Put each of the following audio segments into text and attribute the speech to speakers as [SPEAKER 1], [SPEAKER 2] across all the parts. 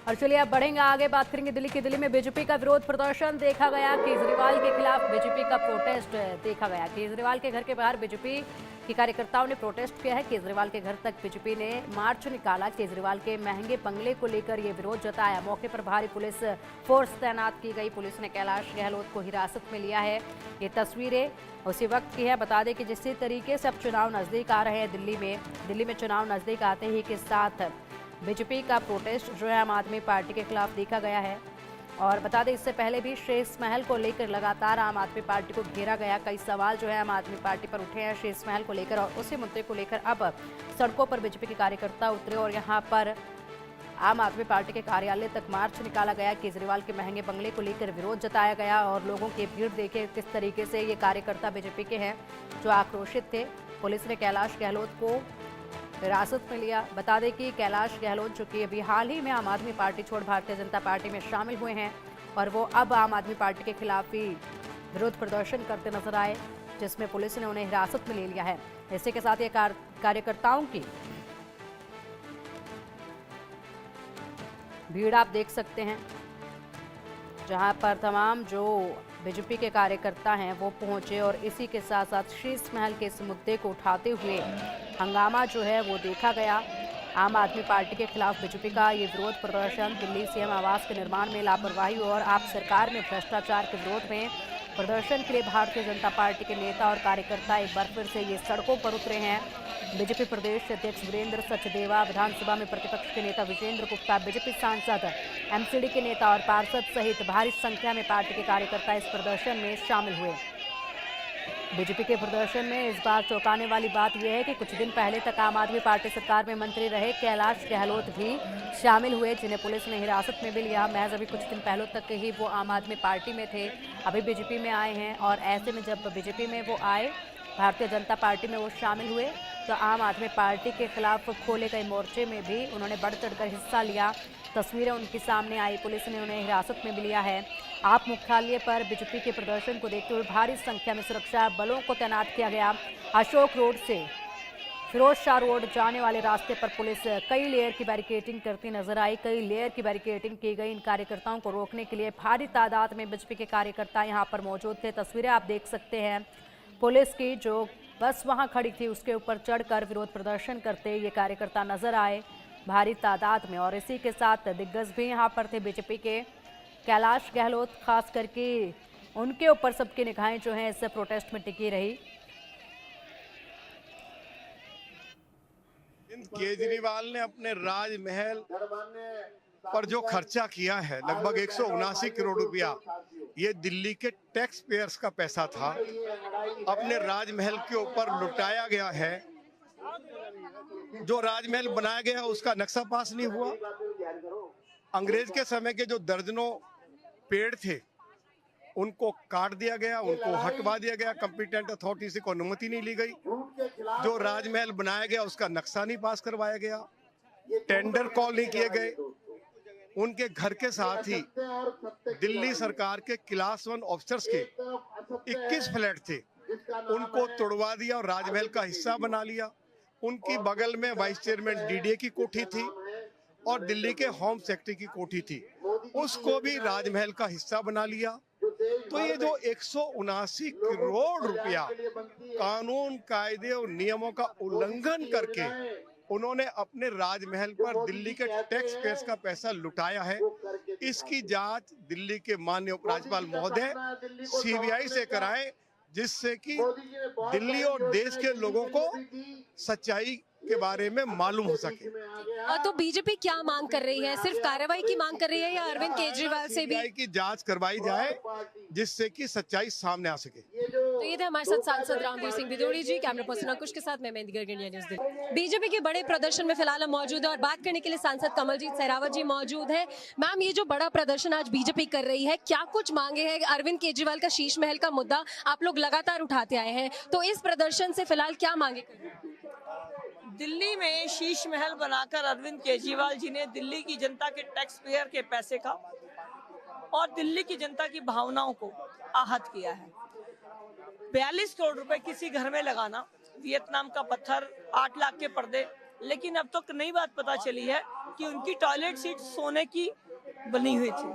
[SPEAKER 1] और चलिए अब बढ़ेंगे आगे, बात करेंगे दिल्ली की। दिल्ली में बीजेपी का विरोध प्रदर्शन देखा गया। केजरीवाल के खिलाफ बीजेपी का प्रोटेस्ट देखा गया। केजरीवाल के घर के बाहर बीजेपी के कार्यकर्ताओं ने प्रोटेस्ट किया है। केजरीवाल के घर तक बीजेपी ने मार्च निकाला। केजरीवाल के महंगे बंगले को लेकर ये विरोध जताया। मौके पर भारी पुलिस फोर्स तैनात की गई। पुलिस ने कैलाश गहलोत को हिरासत में लिया है। ये तस्वीरें उसी वक्त की है। बता दें कि जिस तरीके से अब चुनाव नजदीक आ रहे हैं दिल्ली में चुनाव नजदीक आते ही के साथ बीजेपी का प्रोटेस्ट जो है आम आदमी पार्टी के खिलाफ देखा गया है। और बता दें इससे पहले भी शेष महल को लेकर लगातार आम आदमी पार्टी को घेरा गया। कई सवाल जो है आम आदमी पार्टी पर उठे हैं शेष महल को लेकर, और उसी मुद्दे को लेकर अब सड़कों पर बीजेपी के कार्यकर्ता उतरे और यहां पर आम आदमी पार्टी के कार्यालय तक मार्च निकाला गया। केजरीवाल के महंगे बंगले को लेकर विरोध जताया गया और लोगों की भीड़ देखे किस तरीके से ये कार्यकर्ता बीजेपी के हैं जो आक्रोशित थे। पुलिस ने कैलाश गहलोत को हिरासत में लिया। बता दें कि कैलाश गहलोत जो कि अभी हाल ही में आम आदमी पार्टी छोड़ भारतीय जनता पार्टी में शामिल हुए हैं और वो अब आम आदमी पार्टी के खिलाफ ही विरोध प्रदर्शन करते नजर आए, जिसमें पुलिस ने उन्हें हिरासत में ले लिया है। इसी के साथ ये कार्यकर्ताओं की भीड़ आप देख सकते हैं, जहां पर तमाम जो बीजेपी के कार्यकर्ता हैं वो पहुंचे और इसी के साथ साथ शीश महल के इस मुद्दे को उठाते हुए हंगामा जो है वो देखा गया। आम आदमी पार्टी के खिलाफ बीजेपी का ये विरोध प्रदर्शन दिल्ली सीएम आवास के निर्माण में लापरवाही और आप सरकार में भ्रष्टाचार के विरोध में प्रदर्शन के लिए भारतीय जनता पार्टी के नेता और कार्यकर्ता एक बार फिर से ये सड़कों पर उतरे हैं। बीजेपी प्रदेश अध्यक्ष वीरेंद्र सचदेवा, विधानसभा में प्रतिपक्ष के नेता विजेंद्र गुप्ता, बीजेपी सांसद, एमसीडी के नेता और पार्षद सहित भारी संख्या में पार्टी के कार्यकर्ता इस प्रदर्शन में शामिल हुए। बीजेपी के प्रदर्शन में इस बार चौंकाने वाली बात यह है कि कुछ दिन पहले तक आम आदमी पार्टी सरकार में मंत्री रहे कैलाश गहलोत भी शामिल हुए, जिन्हें पुलिस ने हिरासत में भी लिया। महज अभी कुछ दिन पहले तक ही वो आम आदमी पार्टी में थे, अभी बीजेपी में आए हैं। और ऐसे में जब बीजेपी में वो आए, भारतीय जनता पार्टी में वो शामिल हुए, तो आम आदमी पार्टी के खिलाफ खोले गए मोर्चे में भी उन्होंने बढ़ चढ़कर हिस्सा लिया। तस्वीरें उनके सामने आई। पुलिस ने उन्हें हिरासत में भी लिया है। आप मुख्यालय पर बीजेपी के प्रदर्शन को देखते हुए भारी संख्या में सुरक्षा बलों को तैनात किया गया। अशोक रोड से फिरोज शाह रोड जाने वाले रास्ते पर पुलिस कई लेयर की बैरिकेडिंग करती नजर आई। कई लेयर की बैरिकेडिंग की गई। इन कार्यकर्ताओं को रोकने के लिए भारी तादाद में बीजेपी के कार्यकर्ता यहां पर मौजूद थे। तस्वीरें आप देख सकते हैं पुलिस की, जो बस वहां खड़ी थी उसके ऊपर चढ़कर विरोध प्रदर्शन करते ये कार्यकर्ता नजर आए भारी तादाद में। और इसी के साथ दिग्गज भी यहाँ पर थे बीजेपी के। कैलाश गहलोत खास करके उनके ऊपर सबकी निगाहें जो हैं इस प्रोटेस्ट में टिकी रही।
[SPEAKER 2] केजरीवाल ने अपने राजमहल पर जो खर्चा किया है लगभग 179 करोड़ रुपया, ये दिल्ली के टैक्स पेयर्स का पैसा था, अपने राजमहल के ऊपर लुटाया गया है। जो राजमहल बनाया गया उसका नक्शा पास नहीं हुआ। अंग्रेज के समय के जो दर्जनों पेड़ थे उनको काट दिया गया, उनको हटवा दिया गया। कॉम्पिटेंट अथॉरिटी से कोई अनुमति नहीं ली गई। जो राजमहल बनाया गया उसका नक्शा नहीं पास करवाया गया, टेंडर कॉल नहीं किए गए। उनके घर के साथ ही दिल्ली सरकार के क्लास 1 ऑफिसर्स के 21 फ्लैट थे, उनको तोड़वा दिया और राजमहल का हिस्सा बना लिया। उनकी बगल में वाइस चेयरमैन डीडीए की कोठी थी और दिल्ली के होम सेक्रेटरी की कोठी थी, उसको भी राजमहल का हिस्सा बना लिया। तो ये जो 179 करोड़ रुपया कानून, कायदे और नियमों का उल्लंघन करके उन्होंने अपने राजमहल पर दिल्ली के टैक्स पेयर्स का पैसा लुटाया है, इसकी जांच दिल्ली के माननीय उपराज्यपाल महोदय सीबीआई से कराएं, जिससे कि दिल्ली और देश के लोगों को सच्चाई के बारे में मालूम हो सके।
[SPEAKER 3] तो बीजेपी क्या मांग कर रही है? सिर्फ कार्रवाई की मांग कर रही है या अरविंद केजरीवाल से भी
[SPEAKER 2] की जांच करवाई जाए जिससे कि सच्चाई सामने आ सके?
[SPEAKER 3] तो ये थे हमारे साथ सांसद रामवीर सिंह भिदोड़ी जी। कैमरा पर्सन अंकुश के साथ मैं mehndi Garg, India news Delhi. BJP के बड़े प्रदर्शन में फिलहाल हम मौजूद है और बात करने के लिए सांसद कमलजीत सहरावत जी मौजूद है। मैम, ये जो बड़ा प्रदर्शन आज बीजेपी कर रही है, क्या कुछ मांगे हैं? अरविंद केजरीवाल का शीश महल का मुद्दा आप लोग लगातार उठाते आए हैं, तो इस प्रदर्शन से फिलहाल क्या मांगे?
[SPEAKER 4] दिल्ली में शीश महल बनाकर अरविंद केजरीवाल जी ने दिल्ली की जनता के टैक्स पेयर के पैसे का और दिल्ली की जनता की भावनाओं को आहत किया है। 42 करोड़ रुपए किसी घर में लगाना, वियतनाम का पत्थर, 8 लाख के पर्दे लेकिन अब तो नई बात पता चली है कि उनकी टॉयलेट सीट सोने की बनी हुई थी।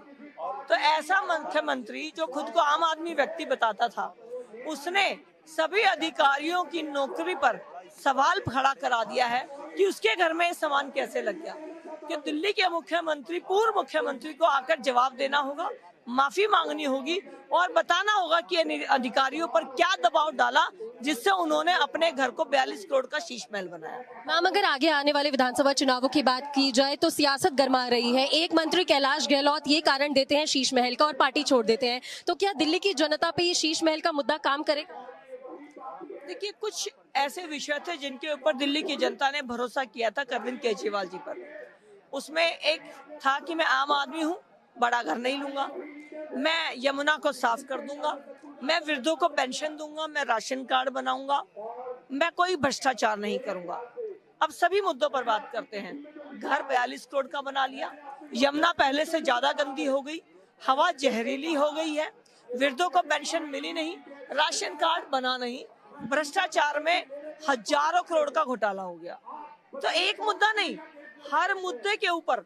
[SPEAKER 4] तो ऐसा मुख्यमंत्री जो खुद को आम आदमी व्यक्ति बताता था, उसने सभी अधिकारियों की नौकरी पर सवाल खड़ा करा दिया है कि उसके घर में ये सामान कैसे लग गया। कि दिल्ली के मुख्यमंत्री, पूर्व मुख्यमंत्री को आकर जवाब देना होगा, माफी मांगनी होगी और बताना होगा कि अधिकारियों पर क्या दबाव डाला जिससे उन्होंने अपने घर को 42 करोड़ का शीश महल बनाया।
[SPEAKER 3] मैम, अगर आगे आने वाले विधानसभा चुनावों की बात की जाए तो सियासत गर्मा रही है। एक मंत्री कैलाश गहलोत ये कारण देते हैं शीश महल का और पार्टी छोड़ देते हैं, तो क्या दिल्ली की जनता पे ये शीश महल का मुद्दा काम करेगा?
[SPEAKER 4] देखिए, कुछ ऐसे विषय थे जिनके ऊपर दिल्ली की जनता ने भरोसा किया था अरविंद केजरीवाल जी पर। उसमें एक था कि मैं आम आदमी हूँ, बड़ा घर नहीं लूंगा, मैं यमुना को साफ कर दूंगा, मैं वृद्धों को पेंशन दूंगा, मैं राशन कार्ड बनाऊंगा, मैं कोई भ्रष्टाचार नहीं करूंगा। अब सभी मुद्दों पर बात करते हैं। घर 42 करोड़ का बना लिया, यमुना पहले से ज्यादा गंदी हो गई, हवा जहरीली हो गई है, वृद्धों को पेंशन मिली नहीं, राशन कार्ड बना नहीं, भ्रष्टाचार में हजारों करोड़ का घोटाला हो गया। तो एक मुद्दा नहीं, हर मुद्दे के ऊपर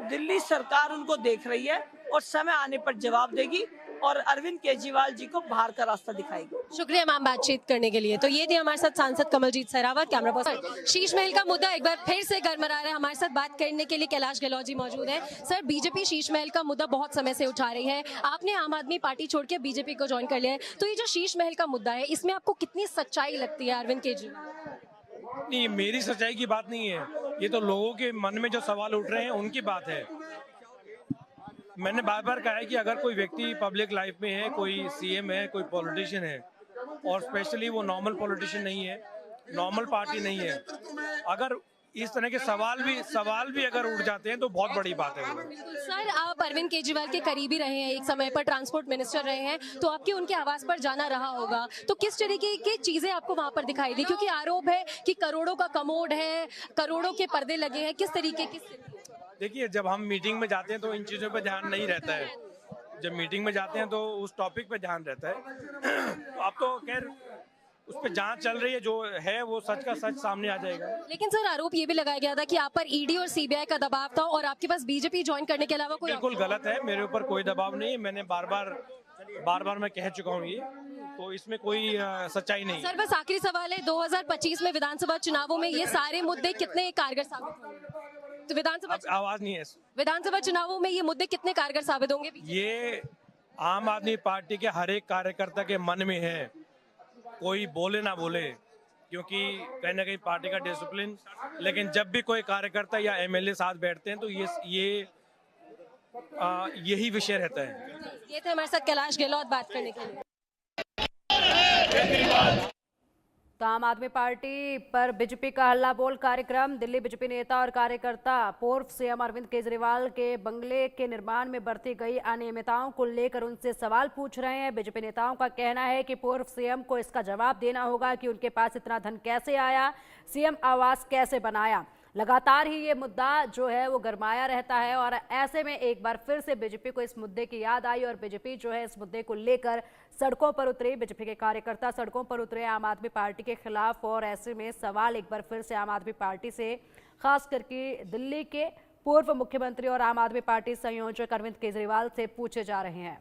[SPEAKER 4] दिल्ली सरकार उनको देख रही है और समय आने पर जवाब देगी और अरविंद केजरीवाल जी को बाहर का रास्ता दिखाएगी।
[SPEAKER 3] शुक्रिया मैम बातचीत करने के लिए। तो ये थी हमारे साथ सांसद कमलजीत सहरावत। कैमरा पर्सन शीश महल का मुद्दा एक बार फिर से गरमरा रहा है। हमारे साथ बात करने के लिए कैलाश गहलोत जी मौजूद है। सर, बीजेपी शीश महल का मुद्दा बहुत समय से उठा रही है, आपने आम आदमी पार्टी छोड़ के बीजेपी को ज्वाइन कर लिया है, तो ये जो शीश महल का मुद्दा है इसमें आपको कितनी सच्चाई लगती है अरविंद केजरीवाल?
[SPEAKER 5] नहीं, मेरी सच्चाई की बात नहीं है, ये तो लोगों के मन में जो सवाल उठ रहे हैं उनकी बात है। मैंने बार बार कहा है कि अगर कोई व्यक्ति पब्लिक लाइफ में है, कोई सीएम है, कोई पॉलिटिशियन है और स्पेशली वो नॉर्मल पॉलिटिशियन नहीं है, नॉर्मल पार्टी नहीं है, अगर इस तरह के सवाल भी अगर उठ जाते हैं तो बहुत बड़ी बात है।
[SPEAKER 3] बिल्कुल सर, आप अरविंद केजरीवाल के करीबी रहे हैं, एक समय पर ट्रांसपोर्ट मिनिस्टर रहे हैं, तो आपके उनके आवास पर जाना रहा होगा, तो किस तरीके की चीजें आपको वहां पर दिखाई दी? क्योंकि आरोप है कि करोड़ों का कमोड है, करोड़ों के पर्दे लगे हैं, किस तरीके की?
[SPEAKER 5] देखिए, जब हम मीटिंग में जाते हैं तो इन चीज़ों पर ध्यान नहीं रहता है। जब मीटिंग में जाते हैं तो उस टॉपिक पे ध्यान रहता है। अब तो खैर उस पर जांच चल रही है, जो है वो सच का सच सामने आ जाएगा।
[SPEAKER 3] लेकिन सर, आरोप ये भी लगाया गया था कि आप पर ईडी और सीबीआई का दबाव था और आपके पास बीजेपी ज्वाइन करने के अलावा कोई?
[SPEAKER 5] बिल्कुल गलत है, मेरे ऊपर कोई दबाव नहीं है, मैंने बार बार मैं कह चुका हूँ ये, तो इसमें कोई सच्चाई नहीं है।
[SPEAKER 3] सर, बस आखिरी सवाल है, 2025 में विधानसभा चुनावों में ये सारे मुद्दे कितने कारगर साबित होंगे? तो
[SPEAKER 5] आवाज नहीं है।
[SPEAKER 3] विधानसभा चुनावों में ये मुद्दे कितने कारगर साबित होंगे?
[SPEAKER 5] ये आम आदमी पार्टी के हर एक कार्यकर्ता के मन में है, कोई बोले ना बोले, क्योंकि कहीं ना कहीं पार्टी का डिसिप्लिन, लेकिन जब भी कोई कार्यकर्ता या एमएलए साथ बैठते हैं तो यही विषय रहता है।
[SPEAKER 3] ये थे हमारे साथ कैलाश गहलोत बात करने के लिए।
[SPEAKER 1] तो आम आदमी पार्टी पर बीजेपी का हल्ला बोल कार्यक्रम। दिल्ली बीजेपी नेता और कार्यकर्ता पूर्व सीएम अरविंद केजरीवाल के बंगले के निर्माण में बरती गई अनियमितताओं को लेकर उनसे सवाल पूछ रहे हैं। बीजेपी नेताओं का कहना है कि पूर्व सीएम को इसका जवाब देना होगा कि उनके पास इतना धन कैसे आया, सीएम आवास कैसे बनाया। लगातार ही ये मुद्दा जो है वो गरमाया रहता है और ऐसे में एक बार फिर से बीजेपी को इस मुद्दे की याद आई और बीजेपी जो है इस मुद्दे को लेकर सड़कों पर उतरे। बीजेपी के कार्यकर्ता सड़कों पर उतरे आम आदमी पार्टी के खिलाफ और ऐसे में सवाल एक बार फिर से आम आदमी पार्टी से, खास करके दिल्ली के पूर्व मुख्यमंत्री और आम आदमी पार्टी संयोजक अरविंद केजरीवाल से पूछे जा रहे हैं।